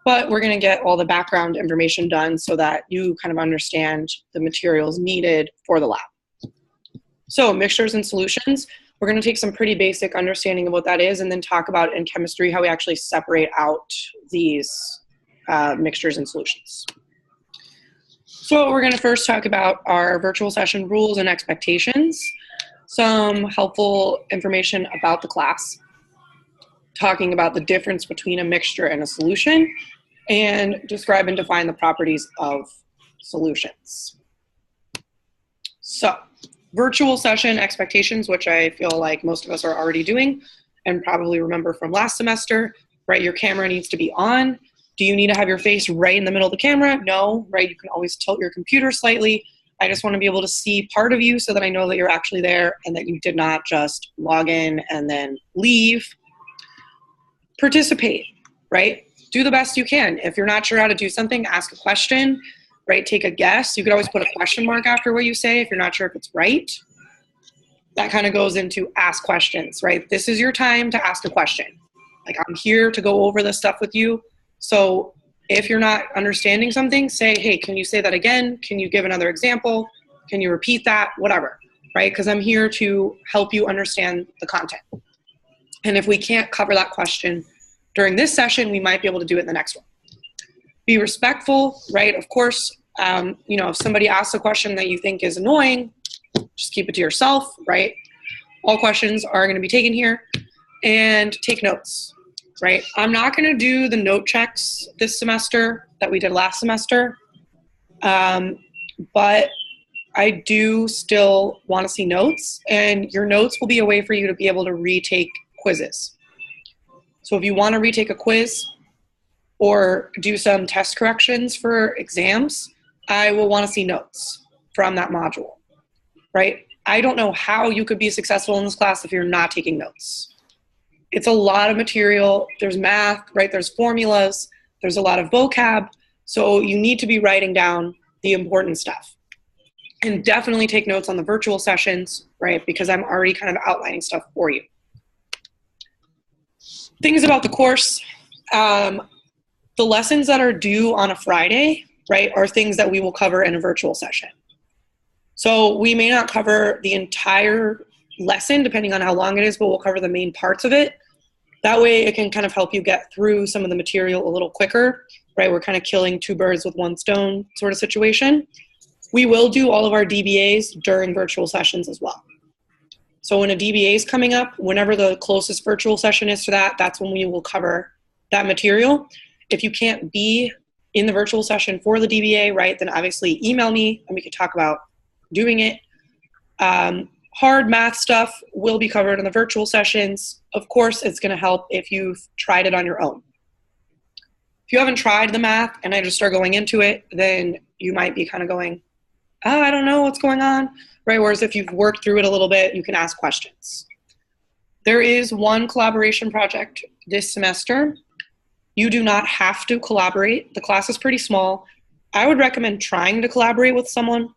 but we're going to get all the background information done so that you kind of understand the materials needed for the lab. So mixtures and solutions, we're going to take some pretty basic understanding of what that is and then talk about in chemistry how we actually separate out these mixtures and solutions. So we're going to first talk about our virtual session rules and expectations, some helpful information about the class, talking about the difference between a mixture and a solution, and describe and define the properties of solutions. So virtual session expectations, which I feel like most of us are already doing and probably remember from last semester, right? Your camera needs to be on. Do you need to have your face right in the middle of the camera? No, right? You can always tilt your computer slightly. I just want to be able to see part of you so that I know that you're actually there and that you did not just log in and then leave. Participate, right? Do the best you can. If you're not sure how to do something, ask a question, right? Take a guess. You could always put a question mark after what you say if you're not sure if it's right. That kind of goes into ask questions, right? This is your time to ask a question. Like, I'm here to go over this stuff with you. So if you're not understanding something, say, hey, can you say that again? Can you give another example? Can you repeat that? Whatever, right? Because I'm here to help you understand the content. And if we can't cover that question during this session, we might be able to do it in the next one. Be respectful, right? Of course, if somebody asks a question that you think is annoying, just keep it to yourself, right? All questions are going to be taken here. And take notes, right? I'm not going to do the note checks this semester that we did last semester, but I do still want to see notes, and your notes will be a way for you to be able to retake quizzes. So if you want to retake a quiz or do some test corrections for exams, I will want to see notes from that module, right? I don't know how you could be successful in this class if you're not taking notes. It's a lot of material. There's math, right? There's formulas. There's a lot of vocab. So you need to be writing down the important stuff. And definitely take notes on the virtual sessions, right? Because I'm already kind of outlining stuff for you. Things about the course. The lessons that are due on a Friday, right, are things that we will cover in a virtual session. So we may not cover the entire lesson depending on how long it is, but we'll cover the main parts of it. That way it can kind of help you get through some of the material a little quicker, right? We're kind of killing two birds with one stone sort of situation. We will do all of our DBAs during virtual sessions as well. So when a DBA is coming up, whenever the closest virtual session is to that, that's when we will cover that material. If you can't be in the virtual session for the DBA, right, then obviously email me and we can talk about doing it. Hard math stuff will be covered in the virtual sessions. Of course, it's going to help if you've tried it on your own. If you haven't tried the math and I just start going into it, then you might be kind of going, oh, I don't know what's going on, right? Whereas if you've worked through it a little bit, you can ask questions. There is one collaboration project this semester. You do not have to collaborate. The class is pretty small. I would recommend trying to collaborate with someone.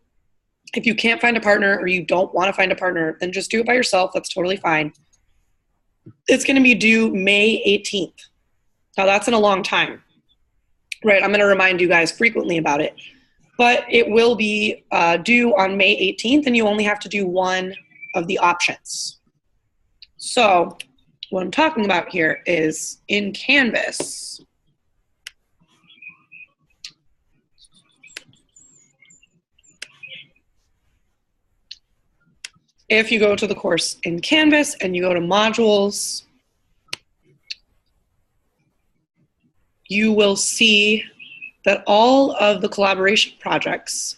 If you can't find a partner or you don't want to find a partner, then just do it by yourself. That's totally fine. It's going to be due May 18th. Now that's in a long time, right? I'm going to remind you guys frequently about it, but it will be due on May 18th and you only have to do one of the options. So what I'm talking about here is in Canvas, if you go to the course in Canvas and you go to modules, you will see that all of the collaboration projects,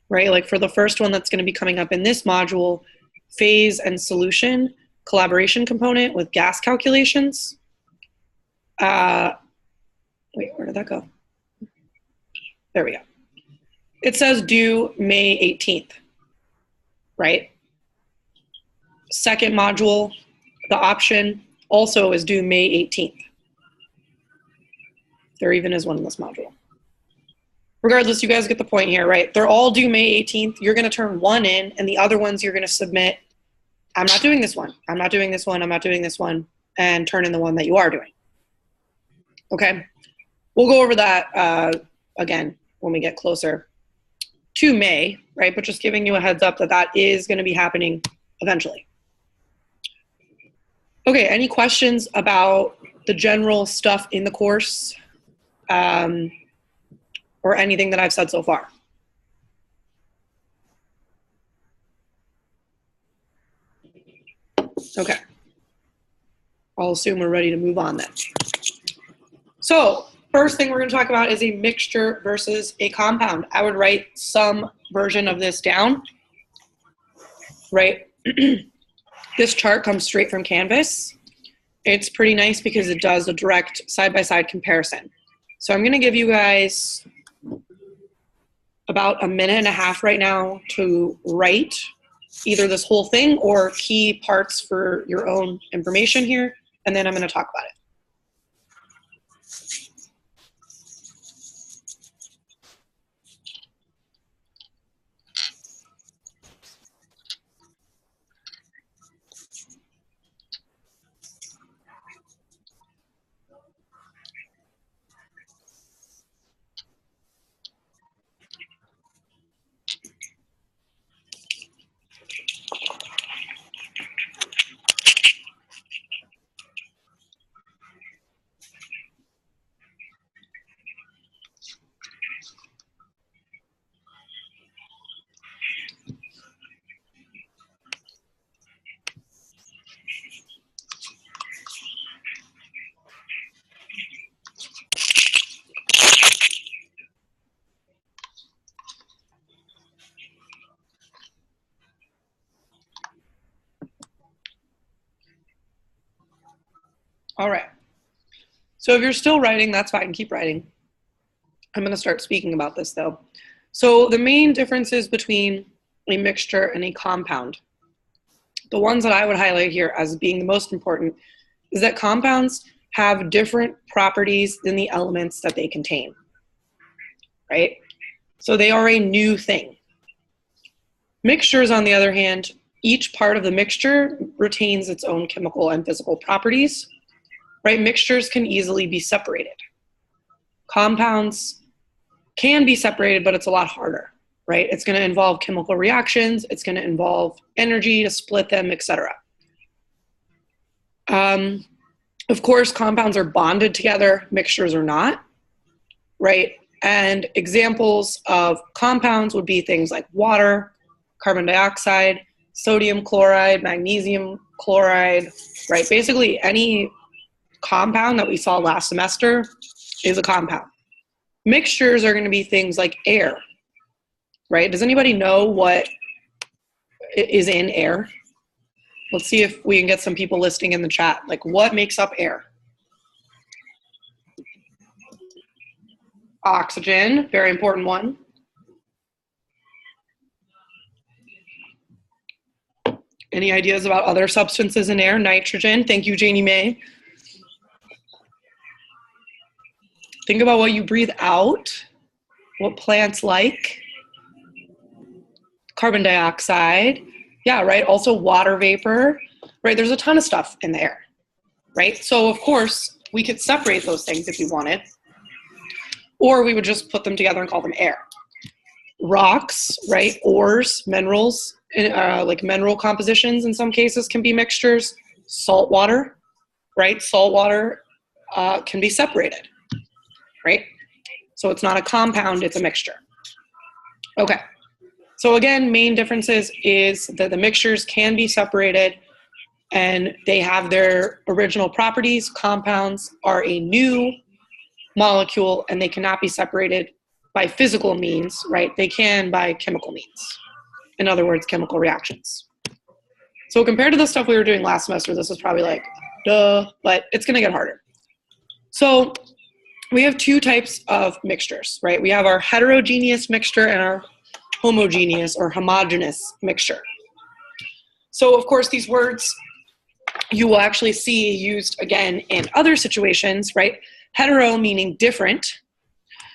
right, like for the first one that's going to be coming up in this module, phase and solution collaboration component with gas calculations. Wait, where did that go? There we go. It says due May 18th, right? Second module, the option, also is due May 18th. There even is one in this module. Regardless, you guys get the point here, right? They're all due May 18th. You're going to turn one in, and the other ones you're going to submit, I'm not doing this one, I'm not doing this one, I'm not doing this one, and turn in the one that you are doing. Okay? we'll go over that again when we get closer to May, right? But just giving you a heads up that that is going to be happening eventually. Okay, any questions about the general stuff in the course or anything that I've said so far? Okay. I'll assume we're ready to move on then. So first thing we're going to talk about is a mixture versus a compound. I would write some version of this down, right? This chart comes straight from Canvas. It's pretty nice because it does a direct side-by-side comparison. So I'm going to give you guys about a minute and a half right now to write either this whole thing or key parts for your own information here, and then I'm going to talk about it. All right. So if you're still writing, that's fine. Keep writing. I'm going to start speaking about this, though. So the main differences between a mixture and a compound, the ones that I would highlight here as being the most important, is that compounds have different properties than the elements that they contain, right? So they are a new thing. Mixtures, on the other hand, each part of the mixture retains its own chemical and physical properties, right? Mixtures can easily be separated. Compounds can be separated, but it's a lot harder, right? It's going to involve chemical reactions. It's going to involve energy to split them, etc. Of course, compounds are bonded together. Mixtures are not, right? And examples of compounds would be things like water, carbon dioxide, sodium chloride, magnesium chloride, right? Basically, any compound that we saw last semester is a compound. Mixtures are going to be things like air, right? Does anybody know what is in air? Let's see if we can get some people listing in the chat. Like, what makes up air? Oxygen, very important one. Any ideas about other substances in air? Nitrogen, thank you, Janie Mae. Think about what you breathe out, what plants like. Carbon dioxide, yeah, right? Also water vapor, right? There's a ton of stuff in the air, right? So of course, we could separate those things if we wanted, or we would just put them together and call them air. Rocks, right? Ores, minerals, like mineral compositions in some cases can be mixtures. Salt water, right? Salt water can be separated, right? So it's not a compound, it's a mixture. Okay. So again, main differences is that the mixtures can be separated and they have their original properties. Compounds are a new molecule and they cannot be separated by physical means, right? They can by chemical means. In other words, chemical reactions. So compared to the stuff we were doing last semester, this is probably like, duh, but it's gonna get harder. So we have two types of mixtures, right? We have our heterogeneous mixture and our homogeneous or homogeneous mixture. So of course, these words you will actually see used again in other situations, right? Hetero meaning different.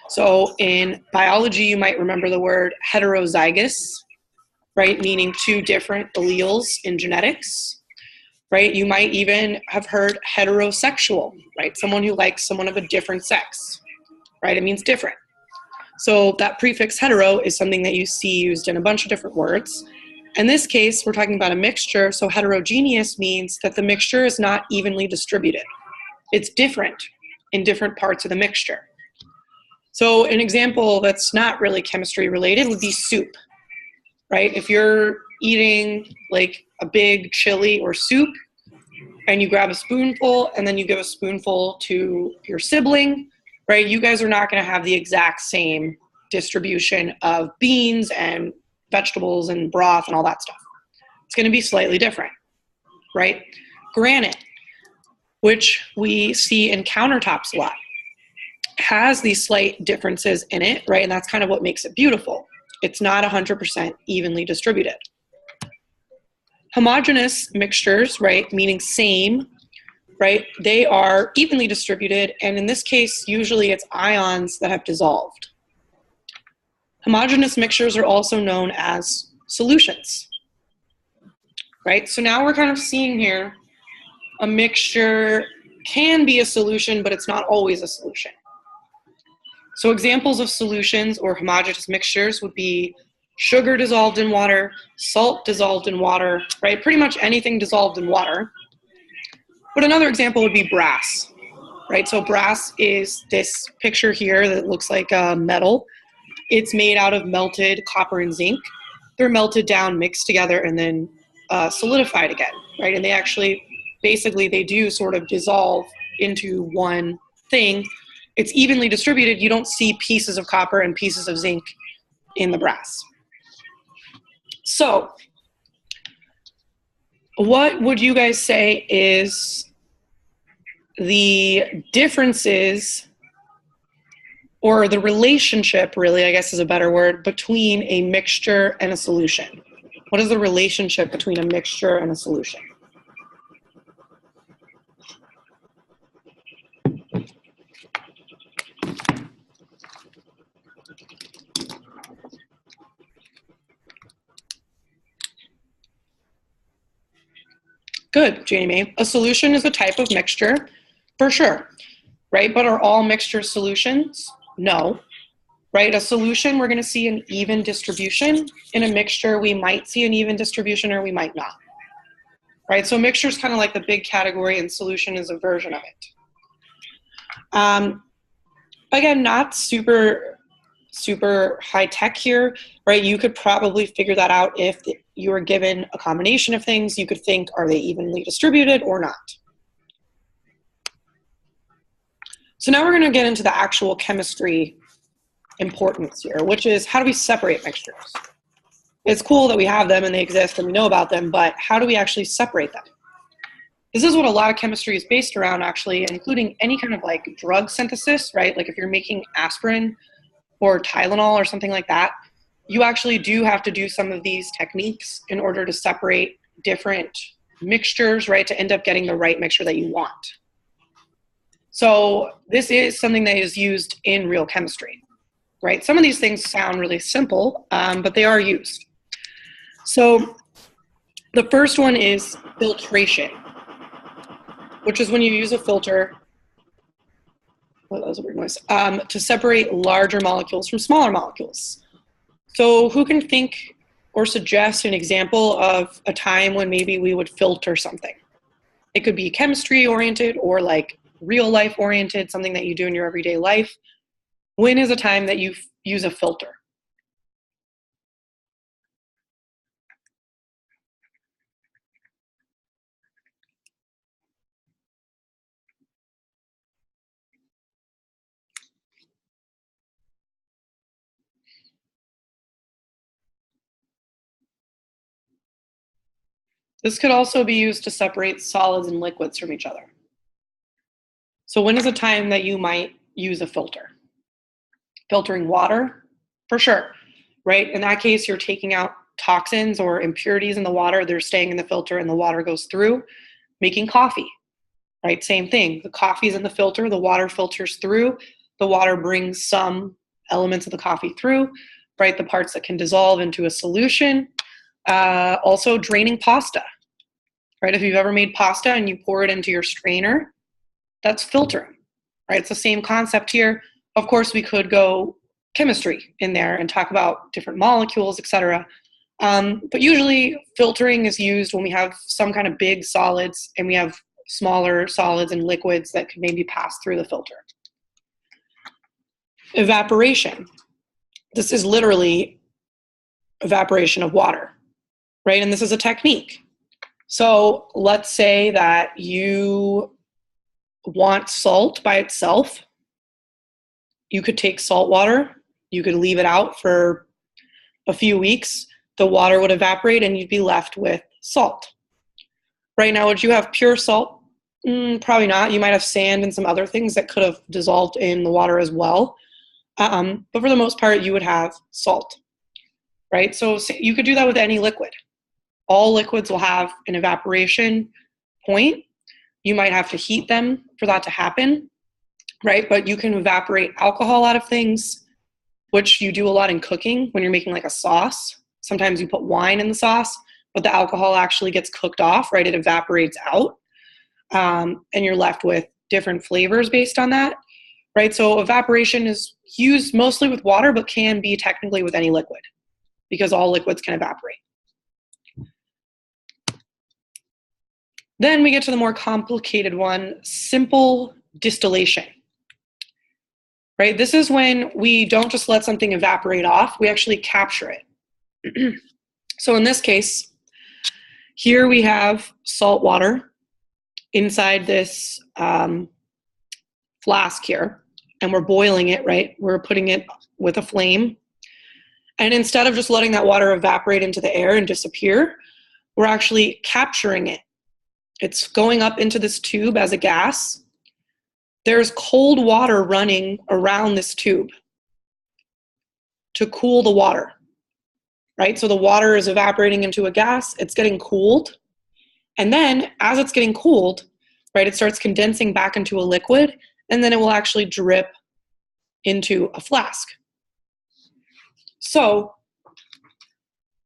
So in biology, you might remember the word heterozygous, right? Meaning two different alleles in genetics, right? You might even have heard heterosexual, right? Someone who likes someone of a different sex. right? It means different. So that prefix hetero is something that you see used in a bunch of different words. In this case, we're talking about a mixture, so heterogeneous means that the mixture is not evenly distributed. It's different in different parts of the mixture. So an example that's not really chemistry related would be soup, right? If you're eating like a big chili or soup and you grab a spoonful and then you give a spoonful to your sibling, right? You guys are not going to have the exact same distribution of beans and vegetables and broth and all that stuff. It's going to be slightly different, right? Granite, which we see in countertops a lot, has these slight differences in it, right? And that's kind of what makes it beautiful. It's not 100% evenly distributed. Homogeneous mixtures, right, meaning same, right, they are evenly distributed, and in this case, usually it's ions that have dissolved. Homogeneous mixtures are also known as solutions, right? So now we're kind of seeing here a mixture can be a solution, but it's not always a solution. So examples of solutions or homogeneous mixtures would be sugar dissolved in water, salt dissolved in water, right? Pretty much anything dissolved in water. But another example would be brass, right? So brass is this picture here that looks like metal. It's made out of melted copper and zinc. They're melted down, mixed together, and then solidified again, right? And they actually, basically, they do sort of dissolve into one thing. It's evenly distributed. You don't see pieces of copper and pieces of zinc in the brass. So what would you guys say is the differences or the relationship, really, I guess is a better word, between a mixture and a solution? What is the relationship between a mixture and a solution? Good, Jamie. A solution is a type of mixture, for sure, right? But are all mixtures solutions? No, right? A solution, we're gonna see an even distribution. In a mixture, we might see an even distribution or we might not, right? So mixture is kind of like the big category and solution is a version of it. Again, not super high tech here, right? You could probably figure that out if you were given a combination of things. You could think, are they evenly distributed or not? So now we're going to get into the actual chemistry importance here, which is how do we separate mixtures? It's cool that we have them and they exist and we know about them, but how do we actually separate them? This is what a lot of chemistry is based around, actually, including any kind of like drug synthesis, right? Like if you're making aspirin or Tylenol or something like that, you actually do have to do some of these techniques in order to separate different mixtures, right, to end up getting the right mixture that you want. So this is something that is used in real chemistry, right? Some of these things sound really simple, but they are used. So the first one is filtration, which is when you use a filter, oh, that was a weird noise, to separate larger molecules from smaller molecules. So who can think or suggest an example of a time when maybe we would filter something? It could be chemistry oriented or like real life oriented, something that you do in your everyday life. When is a time that you use a filter? This could also be used to separate solids and liquids from each other. So when is a time that you might use a filter? Filtering water, for sure, right? In that case, you're taking out toxins or impurities in the water. They're staying in the filter and the water goes through. Making coffee, right? Same thing. The coffee's in the filter, the water filters through, the water brings some elements of the coffee through, right? The parts that can dissolve into a solution. Also draining pasta, right? If you've ever made pasta and you pour it into your strainer, that's filtering, right? It's the same concept here. Of course, we could go chemistry in there and talk about different molecules, etc. But usually filtering is used when we have some kind of big solids and we have smaller solids and liquids that could maybe pass through the filter. Evaporation. This is literally evaporation of water, right? And this is a technique. So let's say that you want salt by itself. You could take salt water, you could leave it out for a few weeks, the water would evaporate and you'd be left with salt. Right now, would you have pure salt? Probably not. You might have sand and some other things that could have dissolved in the water as well. But for the most part, you would have salt, right? So you could do that with any liquid. All liquids will have an evaporation point. You might have to heat them for that to happen, right? But you can evaporate alcohol out of things, which you do a lot in cooking when you're making like a sauce. Sometimes you put wine in the sauce, but the alcohol actually gets cooked off, right? It evaporates out, and you're left with different flavors based on that, right? So evaporation is used mostly with water, but can be technically with any liquid because all liquids can evaporate. Then we get to the more complicated one, simple distillation, right? This is when we don't just let something evaporate off, we actually capture it. So in this case, here we have salt water inside this flask here, and we're boiling it, right? We're putting it with a flame. And instead of just letting that water evaporate into the air and disappear, we're actually capturing it. It's going up into this tube as a gas. There's cold water running around this tube to cool the water, right? So the water is evaporating into a gas, it's getting cooled. And then as it's getting cooled, right, it starts condensing back into a liquid, and then it will actually drip into a flask. So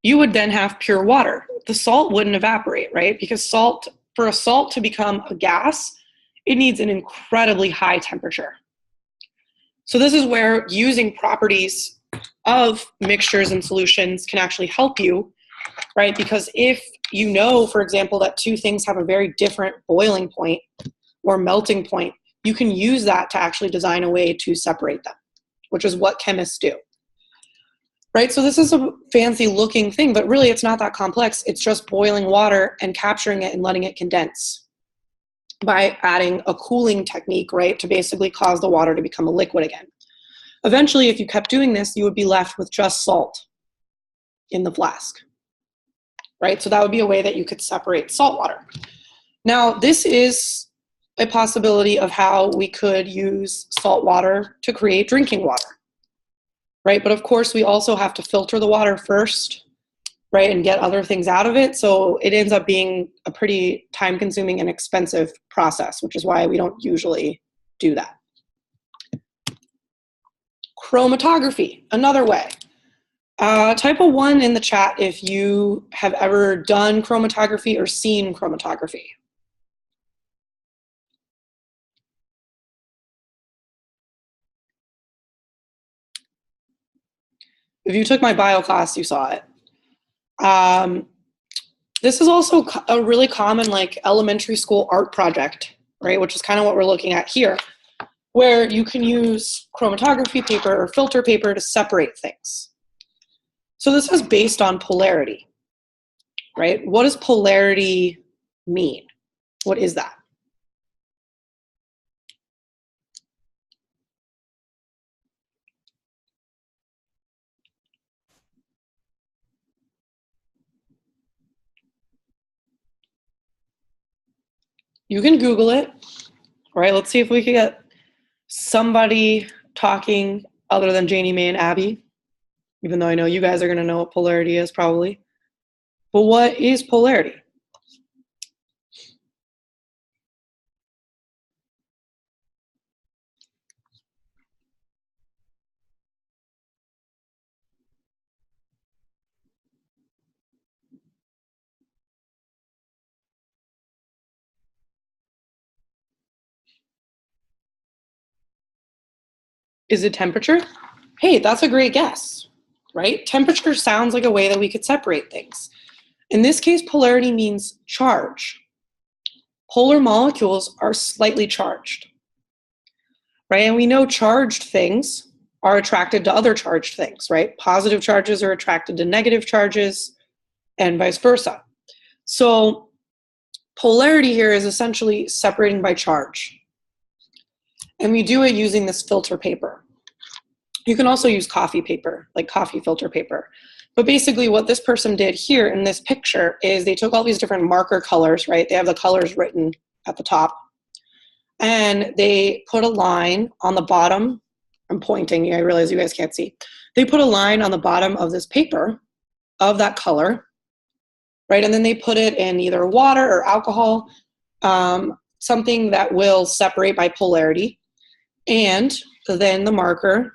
you would then have pure water. The salt wouldn't evaporate, right? Because for a salt to become a gas, it needs an incredibly high temperature. So this is where using properties of mixtures and solutions can actually help you, right? Because if you know, for example, that two things have a very different boiling point or melting point, you can use that to actually design a way to separate them, which is what chemists do. Right, so this is a fancy looking thing, but really it's not that complex. It's just boiling water and capturing it and letting it condense by adding a cooling technique, right, to basically cause the water to become a liquid again. Eventually, if you kept doing this, you would be left with just salt in the flask, right? So that would be a way that you could separate salt water. Now, this is a possibility of how we could use salt water to create drinking water. Right, but of course we also have to filter the water first, right, and get other things out of it. So it ends up being a pretty time-consuming and expensive process, which is why we don't usually do that. Chromatography, another way. Type a 1 in the chat if you have ever done chromatography or seen chromatography. If you took my bio class, you saw it. This is also a really common like elementary school art project, right? Which is kind of what we're looking at here, where you can use chromatography paper or filter paper to separate things. So this is based on polarity, right? What does polarity mean? What is that? You can Google it. All right, let's see if we can get somebody talking other than Janie, May, and Abby, even though I know you guys are going to know what polarity is probably. But what is polarity? Is it temperature? Hey, that's a great guess, right? Temperature sounds like a way that we could separate things. In this case, polarity means charge. Polar molecules are slightly charged, right? And we know charged things are attracted to other charged things, right? Positive charges are attracted to negative charges and vice versa. So polarity here is essentially separating by charge. And we do it using this filter paper. You can also use coffee paper, like coffee filter paper. But basically what this person did here in this picture is they took all these different marker colors, right? They have the colors written at the top. And they put a line on the bottom. I'm pointing, I realize you guys can't see. They put a line on the bottom of this paper of that color, right? And then they put it in either water or alcohol, something that will separate by polarity. And then the marker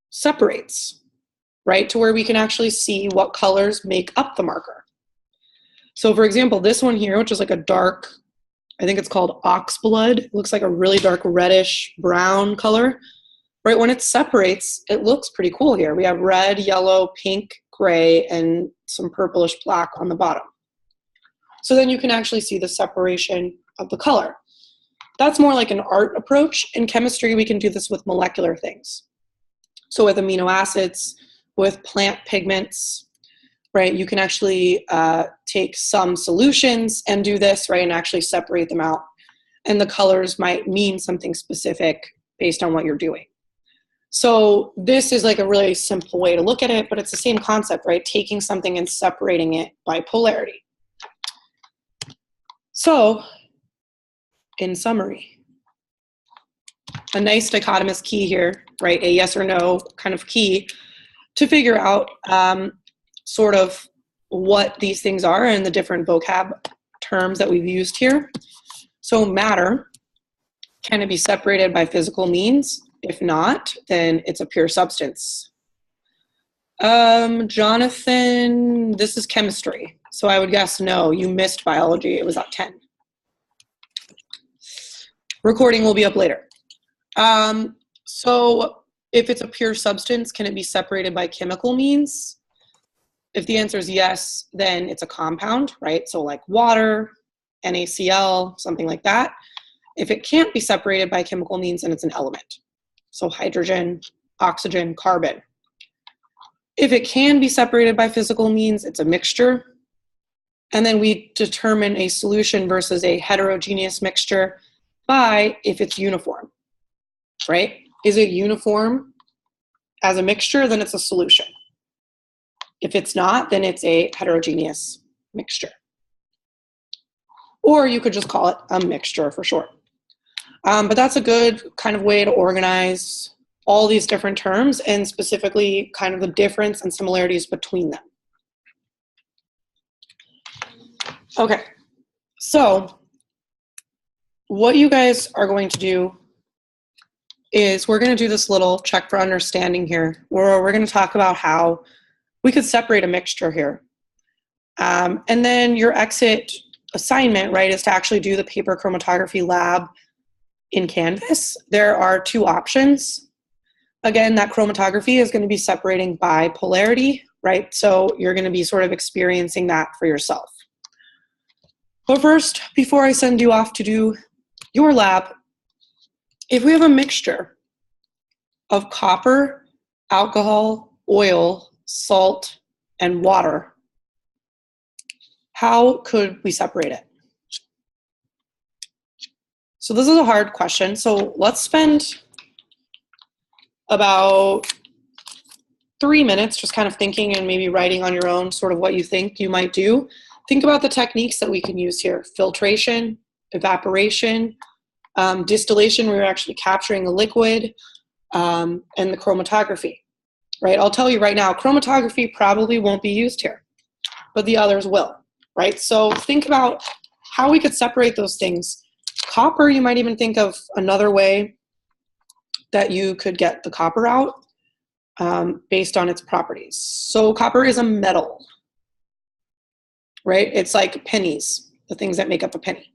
separates, right, to where we can actually see what colors make up the marker. So for example, this one here, which is like a dark, I think it's called ox blood. It looks like a really dark reddish brown color, right? When it separates, it looks pretty cool here. We have red, yellow, pink, gray, and some purplish black on the bottom. So then you can actually see the separation of the color. That's more like an art approach. In chemistry, we can do this with molecular things. So with amino acids, with plant pigments, right, you can actually take some solutions and do this, right, and actually separate them out. And the colors might mean something specific based on what you're doing. So this is like a really simple way to look at it, but it's the same concept, right, taking something and separating it by polarity. So in summary, a nice dichotomous key here, right? A yes or no kind of key to figure out sort of what these things are and the different vocab terms that we've used here. So matter, can it be separated by physical means? If not, then it's a pure substance. Jonathan, this is chemistry. So I would guess no, you missed biology. It was at 10. Recording will be up later. So if it's a pure substance, can it be separated by chemical means? If the answer is yes, then it's a compound, right? So like water, NaCl, something like that. If it can't be separated by chemical means, then it's an element. So hydrogen, oxygen, carbon. If it can be separated by physical means, it's a mixture. And then we determine a solution versus a heterogeneous mixture by if it's uniform, right? Is it uniform as a mixture, then it's a solution. If it's not, then it's a heterogeneous mixture. Or you could just call it a mixture for short. But that's a good kind of way to organize all these different terms and specifically kind of the difference and similarities between them. Okay, so what you guys are going to do is we're going to do this little check for understanding here, where we're going to talk about how we could separate a mixture here. And then your exit assignment, right, is to actually do the paper chromatography lab in Canvas. There are two options. Again, that chromatography is going to be separating by polarity, right? So you're going to be sort of experiencing that for yourself. But first, before I send you off to do your lab, if we have a mixture of copper, alcohol, oil, salt, and water, how could we separate it? So this is a hard question. So let's spend about 3 minutes just kind of thinking and maybe writing on your own sort of what you think you might do. Think about the techniques that we can use here: filtration, evaporation, distillation, where you're actually capturing a liquid, and the chromatography, right? I'll tell you right now, chromatography probably won't be used here, but the others will, right? So think about how we could separate those things. Copper, you might even think of another way that you could get the copper out based on its properties. So copper is a metal, right? It's like pennies, the things that make up a penny.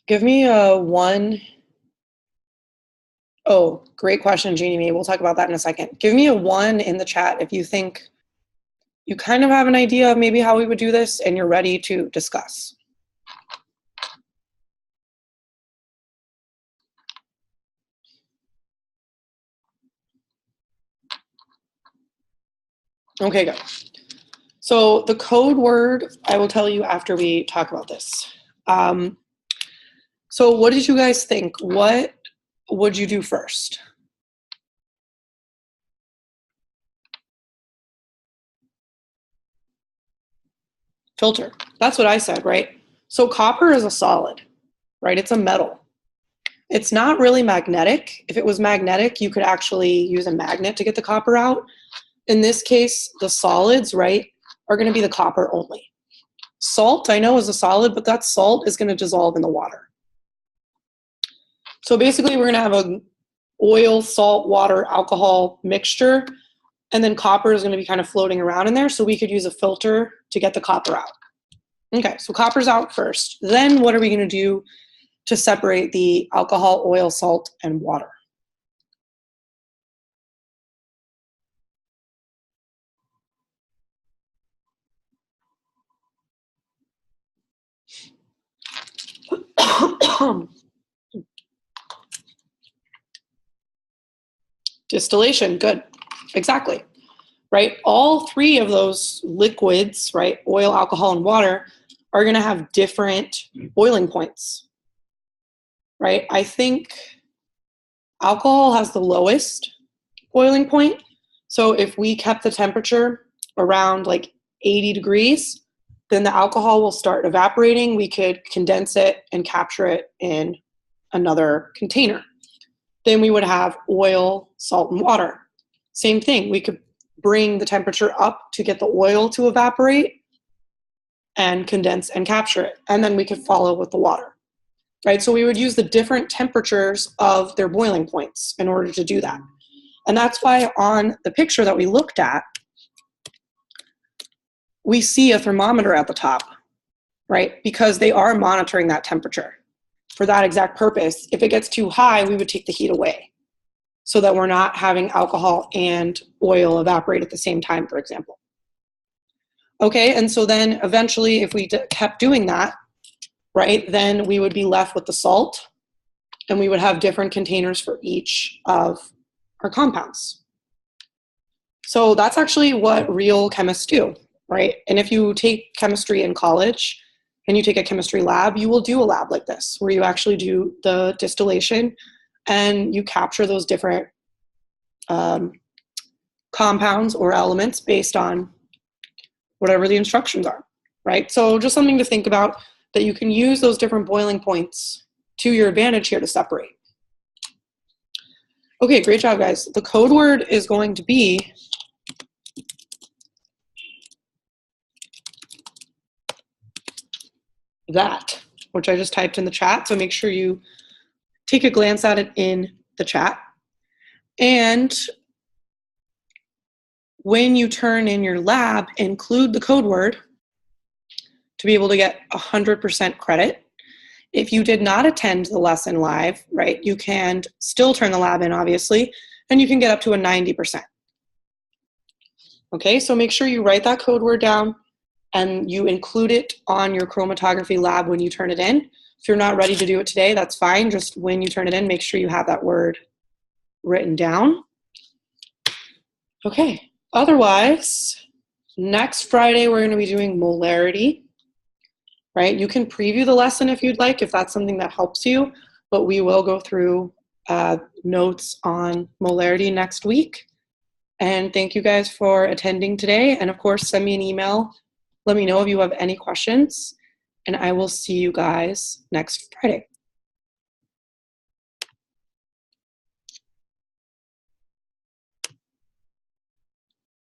Give me a 1. Oh, great question, Jeannie Mae. We'll talk about that in a second. Give me a 1 in the chat if you think you kind of have an idea of maybe how we would do this and you're ready to discuss. Okay, good. So the code word, I will tell you after we talk about this. So what did you guys think? What would you do first? Filter. That's what I said, right? So copper is a solid, right? It's a metal. It's not really magnetic. If it was magnetic, you could actually use a magnet to get the copper out. In this case, the solids, right, are going to be the copper only. Salt, I know, is a solid, but that salt is going to dissolve in the water. So basically, we're going to have an oil, salt, water, alcohol mixture, and then copper is going to be kind of floating around in there, so we could use a filter to get the copper out. Okay, so copper's out first. Then what are we going to do to separate the alcohol, oil, salt, and water? Distillation, good. Exactly. Right? All three of those liquids, right, oil, alcohol, and water, are going to have different boiling points. Right? I think alcohol has the lowest boiling point. So if we kept the temperature around like 80 degrees, then the alcohol will start evaporating. We could condense it and capture it in another container. Then we would have oil, salt, and water. Same thing. We could bring the temperature up to get the oil to evaporate and condense and capture it. And then we could follow with the water. Right? So we would use the different temperatures of their boiling points in order to do that. And that's why on the picture that we looked at, we see a thermometer at the top, right? Because they are monitoring that temperature for that exact purpose. If it gets too high, we would take the heat away so that we're not having alcohol and oil evaporate at the same time, for example. Okay, and so then eventually if we kept doing that, right, then we would be left with the salt and we would have different containers for each of our compounds. So that's actually what real chemists do, right? And if you take chemistry in college and you take a chemistry lab, you will do a lab like this where you actually do the distillation and you capture those different compounds or elements based on whatever the instructions are, right? So just something to think about, that you can use those different boiling points to your advantage here to separate. Okay, great job, guys. The code word is going to be that, which I just typed in the chat. So make sure you take a glance at it in the chat. And when you turn in your lab, include the code word to be able to get 100% credit. If you did not attend the lesson live, right, you can still turn the lab in, obviously, and you can get up to a 90%. Okay, so make sure you write that code word down and you include it on your chromatography lab when you turn it in. If you're not ready to do it today, that's fine. Just when you turn it in, make sure you have that word written down. Okay, otherwise, next Friday we're going to be doing molarity. Right? You can preview the lesson if you'd like, if that's something that helps you, but we will go through notes on molarity next week. And thank you guys for attending today. And of course, send me an email. Let me know if you have any questions, and I will see you guys next Friday.